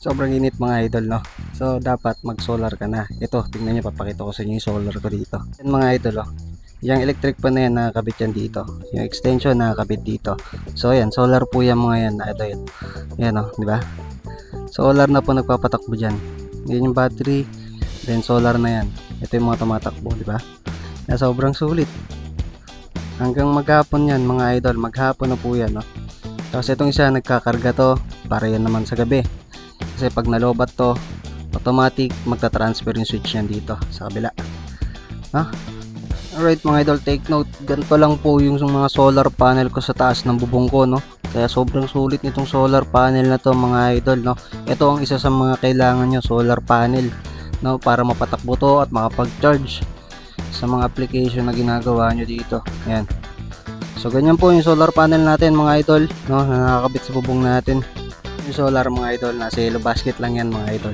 Sobrang init mga idol, no? So, dapat mag-solar ka na. Ito, tingnan nyo, papakita ko sa inyo yung solar ko dito. Yan mga idol, oh. Yung electric pan na yan, nakakabit yan dito. Yung extension, nakakabit dito. So, ayan, solar po yan mga yan, idol. Yan, oh, di ba? Solar na po nagpapatakbo dyan. Yan yung battery, then solar na yan. Ito yung mga tumatakbo, di ba? Kaya sobrang sulit. Hanggang maghapon yan, mga idol. Maghapon na po yan, no? Tapos itong isa, nagkakarga to, para yan naman sa gabi. Kasi pag nalobat to, automatic magta-transfer yung switch yan dito sa kabila. Ha? Alright mga idol, take note. Ganito lang po yung mga solar panel ko sa taas ng bubong ko, no? Kaya sobrang sulit nitong solar panel na to mga idol, no? Ito ang isa sa mga kailangan nyo, solar panel, no? Para mapatakbo to at makapag-charge sa mga application na ginagawa nyo dito. Ayan. So ganyan po yung solar panel natin mga idol, no? Na nakakabit sa bubong natin. Yung solar mga idol, nasa yellow basket lang yan mga idol.